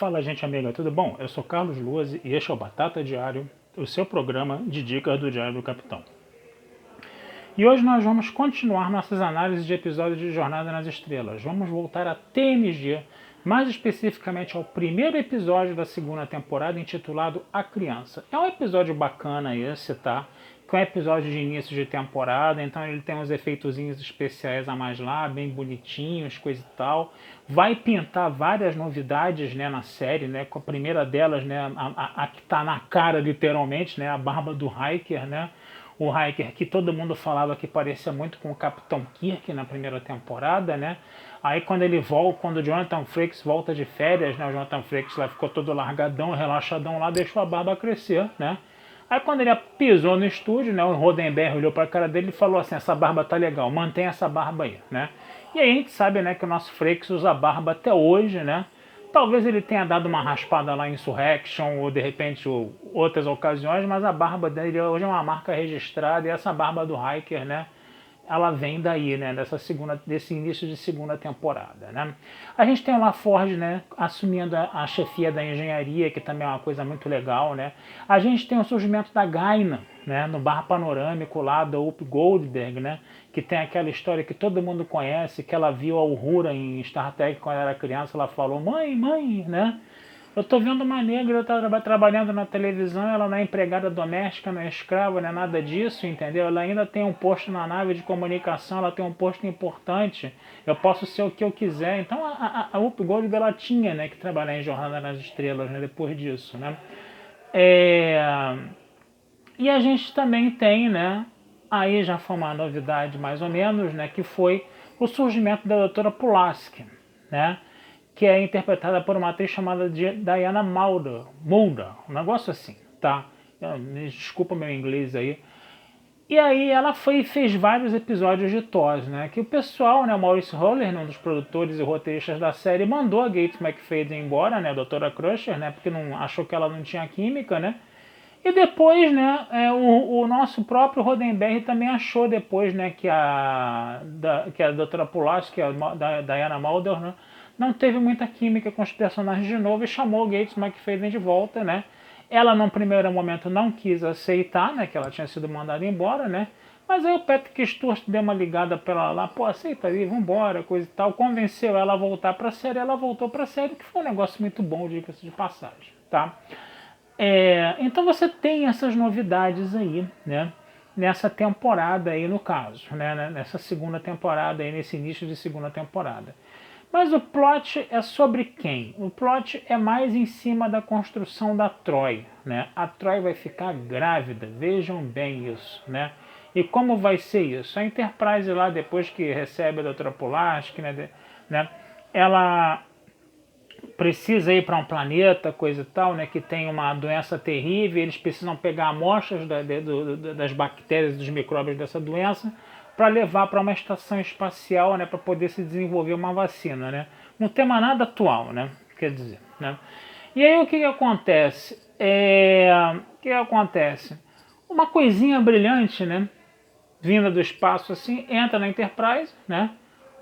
Fala, gente amiga, tudo bom? Eu sou Carlos Luas e este é o Batata Diário, o seu programa de dicas do Diário do Capitão. E hoje nós vamos continuar nossas análises de episódios de Jornada nas Estrelas. Vamos voltar a TNG, mais especificamente ao primeiro episódio da segunda temporada, intitulado A Criança. É um episódio bacana esse, tá? Que é um episódio de início de temporada, então ele tem uns efeitozinhos especiais a mais lá, bem bonitinhos, coisa e tal. Vai pintar várias novidades, né, na série, né? Com a primeira delas, né, a que tá na cara literalmente, né, a barba do Riker, né? O Riker que todo mundo falava que parecia muito com o Capitão Kirk na primeira temporada, né? Aí quando ele volta, quando o Jonathan Frakes volta de férias, né? O Jonathan Frakes lá ficou todo largadão, relaxadão lá, deixou a barba crescer, né? Aí quando ele pisou no estúdio, né? O Roddenberry olhou para a cara dele e falou assim: essa barba tá legal, mantém essa barba aí, né? E aí a gente sabe, né, que o nosso Frakes usa barba até hoje, né? Talvez ele tenha dado uma raspada lá em Insurrection ou de repente outras ocasiões, mas a barba dele hoje é uma marca registrada e essa barba do Riker, né? Ela vem daí, né? Desse início de segunda temporada, né? A gente tem o LaForge, né? Assumindo a chefia da engenharia, que também é uma coisa muito legal, né? A gente tem o surgimento da Guinan, né? No bar panorâmico lá da Whoopi Goldberg, né? Que tem aquela história que todo mundo conhece, que ela viu a Uhura em Star Trek quando era criança, ela falou, mãe, né? Eu tô vendo uma negra trabalhando na televisão, ela não é empregada doméstica, não é escrava, não é nada disso, entendeu? Ela ainda tem um posto na nave de comunicação, ela tem um posto importante, eu posso ser o que eu quiser. Então a Whoopi Goldberg, ela tinha, né, que trabalhar em Jornada nas Estrelas, né, depois disso, né? E a gente também tem, né, aí já foi uma novidade mais ou menos, né, que foi o surgimento da doutora Pulaski, né? Que é interpretada por uma atriz chamada de Diana Muldaur, um negócio assim, tá? Desculpa meu inglês aí. E aí ela fez vários episódios de TOS, né? Que o pessoal, né, o Maurice Roller, um dos produtores e roteiristas da série, mandou a Gates McFadden embora, né, a Doutora Crusher, né? Porque não achou que ela não tinha química, né? E depois, né, o nosso próprio Roddenberry também achou depois, né, que a doutora Pulaski, que a Diana Muldaur, né, não teve muita química com os personagens de novo e chamou o Gates McFadden de volta, né. Ela, num primeiro momento, não quis aceitar, né, que ela tinha sido mandada embora, né. Mas aí o Patrick Stewart deu uma ligada pra ela lá, pô, aceita aí, vambora, coisa e tal. Convenceu ela a voltar pra série, ela voltou pra série, que foi um negócio muito bom, diga-se de passagem, tá. Então você tem essas novidades aí, né? Nessa temporada aí, no caso, né? Nessa segunda temporada aí, nesse início de segunda temporada. Mas o plot é sobre quem? O plot é mais em cima da construção da Troi, né? A Troi vai ficar grávida, vejam bem isso, né? E como vai ser isso? A Enterprise lá, depois que recebe a doutora Pulaski, né? Ela precisa ir para um planeta, coisa e tal, né, que tem uma doença terrível, eles precisam pegar amostras das bactérias, dos micróbios dessa doença, para levar para uma estação espacial, né, para poder se desenvolver uma vacina, né. Um tema nada atual, né, quer dizer, né. E aí o que acontece? O que acontece? Uma coisinha brilhante, né, vinda do espaço assim, entra na Enterprise, né,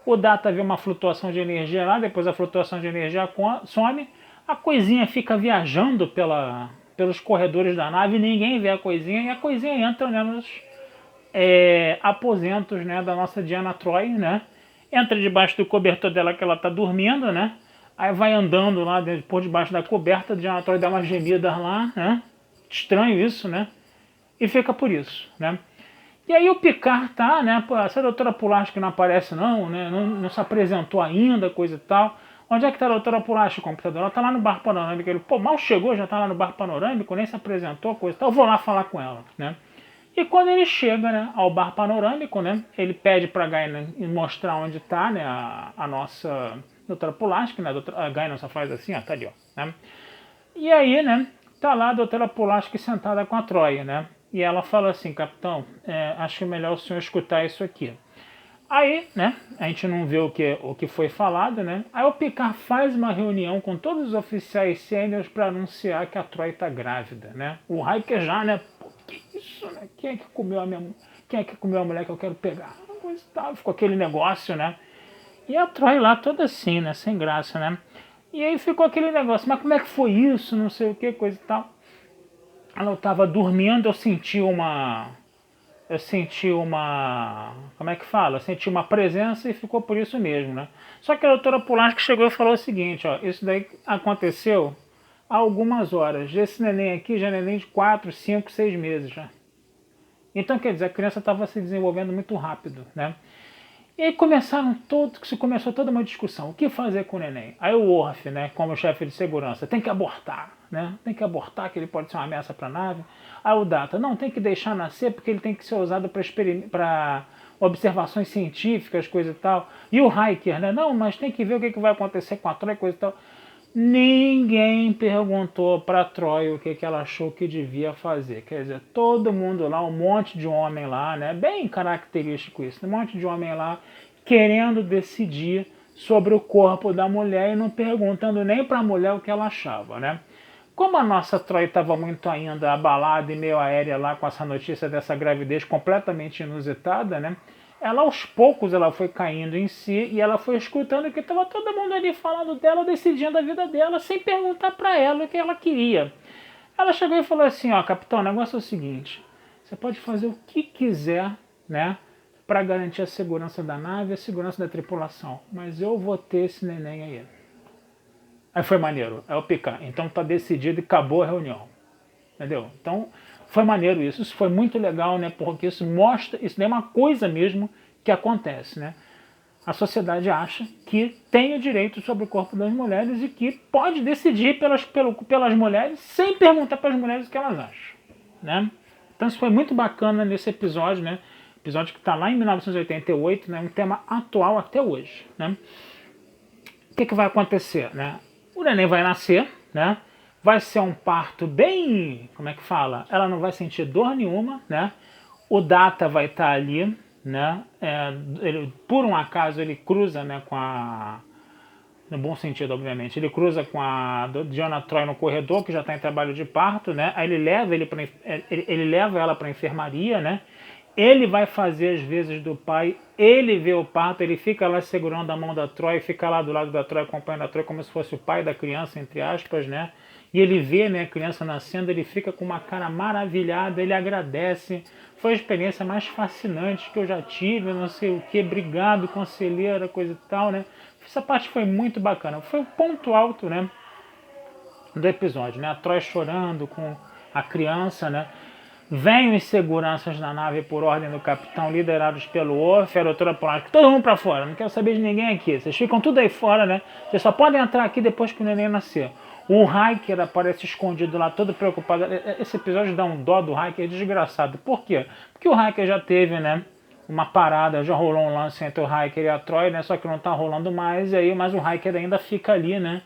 o Data vê uma flutuação de energia lá, depois a flutuação de energia some, a coisinha fica viajando pelos corredores da nave, ninguém vê a coisinha, e a coisinha entra, né, nos aposentos, né, da nossa Diana Troi, né, entra debaixo do cobertor dela que ela está dormindo, né, aí vai andando lá por debaixo da coberta, a Diana Troi dá umas gemidas lá, né, estranho isso, né, e fica por isso, né. E aí o Picard tá, né, pô, essa doutora Pulaski não aparece não, né, não se apresentou ainda, coisa e tal. Onde é que tá a doutora Pulaski, o computador? Ela tá lá no bar panorâmico. Ele, pô, mal chegou, já tá lá no bar panorâmico, nem se apresentou, coisa e tal. Eu vou lá falar com ela, né. E quando ele chega, né, ao bar panorâmico, né, ele pede pra Guinan mostrar onde tá, né, a nossa doutora Pulaski, né, a Guinan só faz assim, ó, tá ali, ó, né. E aí, né, tá lá a doutora Pulaski sentada com a Troi, né. E ela fala assim, capitão, acho melhor o senhor escutar isso aqui. Aí, né, a gente não vê o que foi falado, né. Aí o Picard faz uma reunião com todos os oficiais sêniores para anunciar que a Troi tá grávida, né. O Riker já, né, pô, que isso, né, quem é que comeu a mulher que eu quero pegar? Ficou aquele negócio, né. E a Troi lá toda assim, né, sem graça, né. E aí ficou aquele negócio, mas como é que foi isso, não sei o que, coisa e tal. Ela estava dormindo, como é que fala? Eu senti uma presença e ficou por isso mesmo, né? Só que a doutora Pulaski chegou e falou o seguinte, ó, isso daí aconteceu há algumas horas. Esse neném aqui já é neném de 4, 5, 6 meses já. Então, quer dizer, a criança estava se desenvolvendo muito rápido, né? E aí começou toda uma discussão. O que fazer com o neném? Aí o Worf, né, como chefe de segurança, tem que abortar, né? Tem que abortar, que ele pode ser uma ameaça para a nave. Aí o Data, não, tem que deixar nascer porque ele tem que ser usado para observações científicas, coisa e tal. E o Riker, né? Não, mas tem que ver o que vai acontecer com a Troy, coisa e tal. Ninguém perguntou para Troy o que ela achou que devia fazer. Quer dizer, todo mundo lá, um monte de homem lá, né? Bem característico isso, um monte de homem lá querendo decidir sobre o corpo da mulher e não perguntando nem para a mulher o que ela achava, né? Como a nossa Troy estava muito ainda abalada e meio aérea lá com essa notícia dessa gravidez completamente inusitada, né? Ela aos poucos ela foi caindo em si e ela foi escutando que estava todo mundo ali falando dela, decidindo a vida dela, sem perguntar para ela o que ela queria. Ela chegou e falou assim, ó, capitão, o negócio é o seguinte, você pode fazer o que quiser, né, para garantir a segurança da nave e a segurança da tripulação, mas eu vou ter esse neném aí. Aí foi maneiro, é o Picard, então tá decidido e acabou a reunião, entendeu? Então foi maneiro isso foi muito legal, né? Porque isso mostra, isso é uma coisa mesmo que acontece, né? A sociedade acha que tem o direito sobre o corpo das mulheres e que pode decidir pelas mulheres sem perguntar para as mulheres o que elas acham, né? Então isso foi muito bacana nesse episódio, né? Episódio que está lá em 1988, né? Um tema atual até hoje, né? O que vai acontecer, né? O neném vai nascer, né? Vai ser um parto bem, como é que fala? Ela não vai sentir dor nenhuma, né? O Data vai estar ali, né? Por um acaso ele cruza, né, com a, no bom sentido, obviamente, ele cruza com a Deanna Troi no corredor, que já está em trabalho de parto, né? Aí ele leva ela para a enfermaria, né? Ele vai fazer as vezes do pai, ele vê o parto, ele fica lá segurando a mão da Troy, fica lá do lado da Troy, acompanhando a Troy como se fosse o pai da criança, entre aspas, né? E ele vê, né, a criança nascendo, ele fica com uma cara maravilhada, ele agradece. Foi a experiência mais fascinante que eu já tive, não sei o que, obrigado, conselheira, coisa e tal, né? Essa parte foi muito bacana, foi o ponto alto, né, do episódio, né? A Troy chorando com a criança, né? Vêm os seguranças na nave por ordem do capitão, liderados pelo Worf, a doutora Pulaski, todo mundo pra fora, não quero saber de ninguém aqui, vocês ficam tudo aí fora, né? Vocês só podem entrar aqui depois que o neném nascer. O Riker aparece escondido lá, todo preocupado. Esse episódio dá um dó do Riker desgraçado. Por quê? Porque o Riker já teve, né, uma parada, já rolou um lance entre o Riker e a Troy, né? Só que não tá rolando mais, mas o Riker ainda fica ali, né?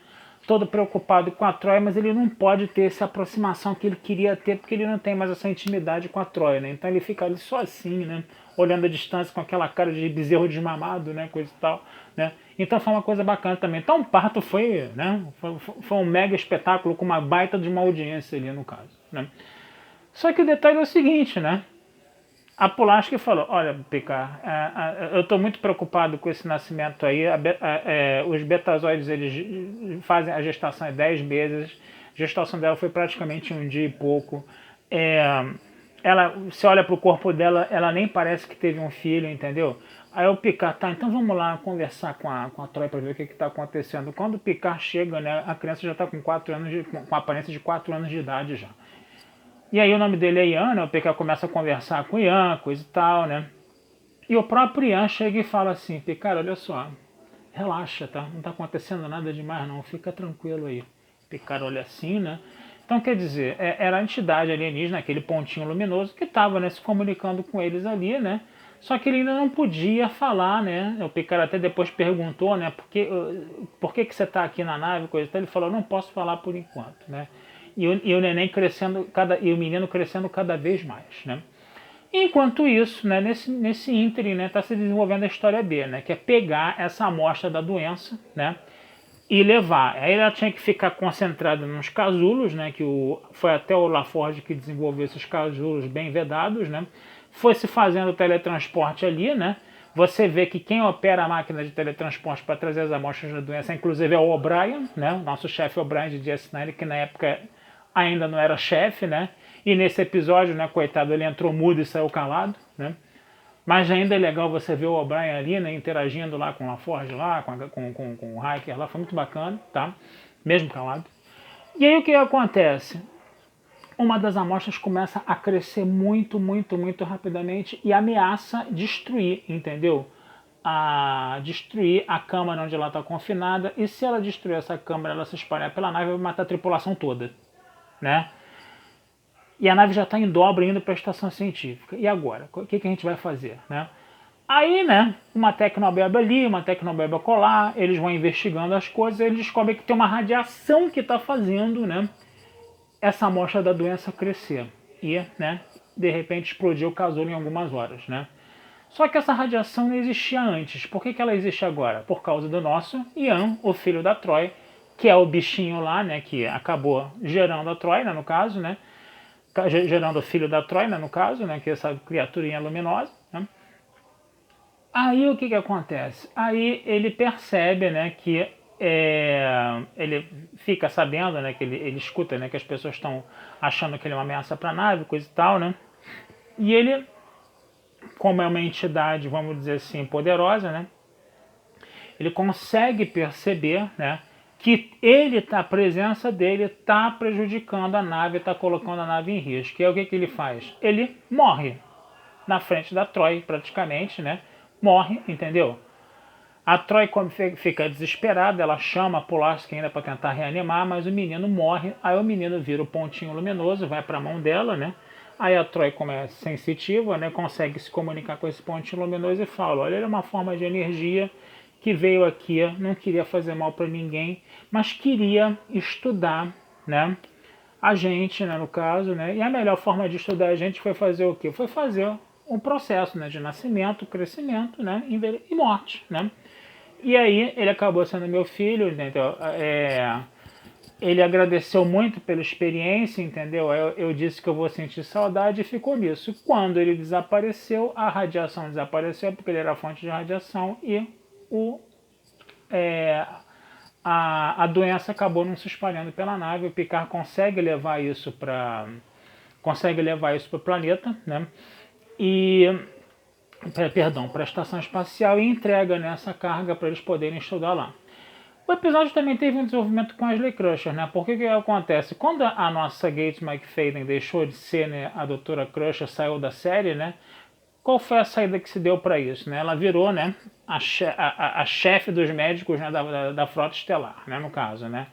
Todo preocupado com a Troy, mas ele não pode ter essa aproximação que ele queria ter, porque ele não tem mais essa intimidade com a Troy, né? Então ele fica ali só assim, né? Olhando a distância com aquela cara de bezerro desmamado, né? Coisa e tal, né? Então foi uma coisa bacana também. Então o parto foi, né? Foi um mega espetáculo com uma baita de uma audiência ali no caso, né? Só que o detalhe é o seguinte, né? A Pulaski falou, olha, Picard, eu estou muito preocupado com esse nascimento aí, os betazoides eles fazem a gestação em 10 meses, a gestação dela foi praticamente um dia e pouco, você olha para o corpo dela, ela nem parece que teve um filho, entendeu? Aí o Picard, tá, então vamos lá conversar com a Troy para ver o que está acontecendo. Quando o Picard chega, né, a criança já está com com a aparência de 4 anos de idade já. E aí o nome dele é Ian, né? O Picard começa a conversar com o Ian, coisa e tal, né? E o próprio Ian chega e fala assim, Picard, olha só, relaxa, tá? Não tá acontecendo nada demais não, fica tranquilo aí. Picard olha assim, né? Então quer dizer, era a entidade alienígena, aquele pontinho luminoso que estava, né, se comunicando com eles ali, né? Só que ele ainda não podia falar, né? O Picard até depois perguntou, né? Por que você está aqui na nave, coisa e tal? Ele falou, não posso falar por enquanto, né? E o neném crescendo, e o menino crescendo cada vez mais, né? Enquanto isso, né, nesse ínterim, né, está se desenvolvendo a história B, né? Que é pegar essa amostra da doença, né? E levar. Aí ela tinha que ficar concentrada nos casulos, né? Foi até o LaForge que desenvolveu esses casulos bem vedados, né? Foi se fazendo o teletransporte ali, né? Você vê que quem opera a máquina de teletransporte para trazer as amostras da doença, inclusive, é o O'Brien, né? O nosso chefe O'Brien de DS9, que na época ainda não era chefe, né? E nesse episódio, né, coitado, ele entrou mudo e saiu calado, né? Mas ainda é legal você ver o O'Brien ali, né, interagindo lá com a LaForge, lá, com o Hiker lá, foi muito bacana, tá? Mesmo calado. E aí o que acontece? Uma das amostras começa a crescer muito, muito, muito rapidamente e ameaça destruir, entendeu? A destruir a câmara onde ela está confinada, e se ela destruir essa câmara, ela se espalhar pela nave, vai matar a tripulação toda, né? E a nave já está em dobra indo para a estação científica. E agora? O que a gente vai fazer, né? Aí, né, uma tecnobeba ali, uma tecnobeba colar, eles vão investigando as coisas, e eles descobrem que tem uma radiação que está fazendo, né, essa amostra da doença crescer. E, né, de repente explodiu o casulo em algumas horas, né. Só que essa radiação não existia antes. Por que ela existe agora? Por causa do nosso Ian, o filho da Troy, que é o bichinho lá, né, que acabou gerando a Troy, né, no caso, né, gerando o filho da Troy, né, no caso, né, que é essa criaturinha luminosa, né. Aí o que acontece? Aí ele percebe, né, que ele fica sabendo, né, que ele escuta, né, que as pessoas estão achando que ele é uma ameaça para a nave, coisa e tal, né? E ele, como é uma entidade, vamos dizer assim, poderosa, né? Ele consegue perceber, né, que a presença dele está prejudicando a nave, está colocando a nave em risco. E aí o que ele faz? Ele morre na frente da Troy, praticamente, né? Morre, entendeu? A Troy, quando fica desesperada, ela chama a Pulaski ainda para tentar reanimar, mas o menino morre. Aí o menino vira o pontinho luminoso, vai para a mão dela, né? Aí a Troy, como é sensitiva, né, consegue se comunicar com esse pontinho luminoso e fala: olha, ele é uma forma de energia que veio aqui, não queria fazer mal para ninguém, mas queria estudar, né? A gente, né, no caso, né? E a melhor forma de estudar a gente foi fazer o quê? Foi fazer um processo, né, de nascimento, crescimento, né, e morte, né? E aí ele acabou sendo meu filho, entendeu? Ele agradeceu muito pela experiência, entendeu? Eu disse que eu vou sentir saudade e ficou nisso. Quando ele desapareceu, a radiação desapareceu porque ele era a fonte de radiação e o, é, a doença acabou não se espalhando pela nave. O Picard consegue levar isso para o planeta, né? E perdão, para a estação espacial, e entrega nessa carga para eles poderem estudar lá. O episódio também teve um desenvolvimento com a Ashley Crusher, né? Porque o que acontece? Quando a nossa Gates McFadden deixou de ser, né, a Doutora Crusher, saiu da série, né? Qual foi a saída que se deu para isso, né? Ela virou, né, a chefe dos médicos, né, da frota estelar, né, no caso, né?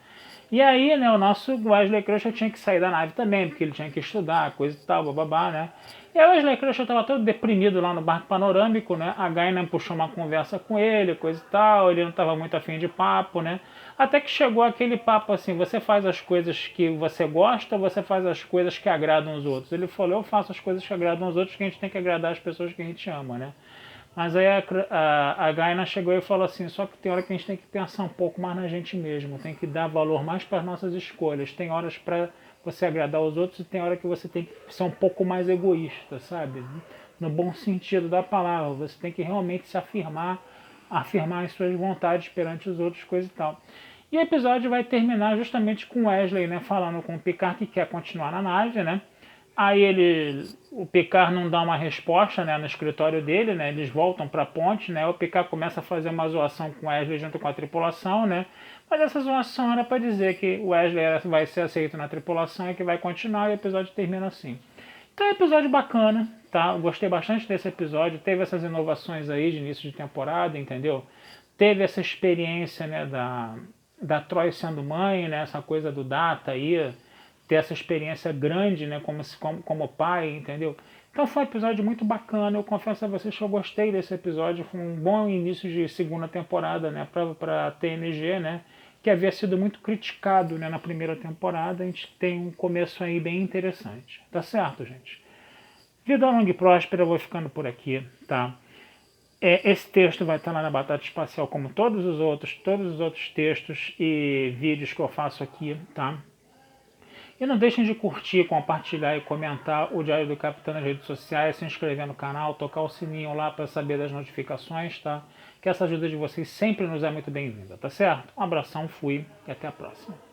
E aí, né, o nosso Wesley Crusher tinha que sair da nave também, porque ele tinha que estudar, coisa e tal, bababá, né? E aí o Wesley Crusher estava todo deprimido lá no barco panorâmico, né? A Guinan puxou uma conversa com ele, coisa e tal, ele não estava muito afim de papo, né? Até que chegou aquele papo assim: você faz as coisas que você gosta ou você faz as coisas que agradam os outros? Ele falou: eu faço as coisas que agradam os outros, que a gente tem que agradar as pessoas que a gente ama, né? Mas aí a Gaina chegou e falou assim: só que tem hora que a gente tem que pensar um pouco mais na gente mesmo, tem que dar valor mais para as nossas escolhas. Tem horas para você agradar os outros e tem hora que você tem que ser um pouco mais egoísta, sabe? No bom sentido da palavra, você tem que realmente se afirmar as suas vontades perante os outros, coisa e tal. E o episódio vai terminar justamente com Wesley, né, falando com o Picard que quer continuar na nave, né? Aí o Picard não dá uma resposta, né, no escritório dele, né? Eles voltam para a ponte, né? O Picard começa a fazer uma zoação com o Wesley junto com a tripulação, né? Mas essa zoação era para dizer que o Wesley vai ser aceito na tripulação e que vai continuar, e o episódio termina assim. Então é um episódio bacana, tá? Eu gostei bastante desse episódio, teve essas inovações aí de início de temporada, entendeu? Teve essa experiência, né, da Troy sendo mãe, né? Essa coisa do Data aí, ter essa experiência grande, né, como pai, entendeu? Então foi um episódio muito bacana, eu confesso a vocês que eu gostei desse episódio, foi um bom início de segunda temporada, né, para a TNG, né, que havia sido muito criticado, né, na primeira temporada. A gente tem um começo aí bem interessante, tá certo, gente? Vida longa e próspera, eu vou ficando por aqui, tá? Esse texto vai estar lá na Batata Espacial, como todos os outros textos e vídeos que eu faço aqui, tá? E não deixem de curtir, compartilhar e comentar o Diário do Capitão nas redes sociais, se inscrever no canal, tocar o sininho lá para saber das notificações, tá? Que essa ajuda de vocês sempre nos é muito bem-vinda, tá certo? Um abração, fui e até a próxima.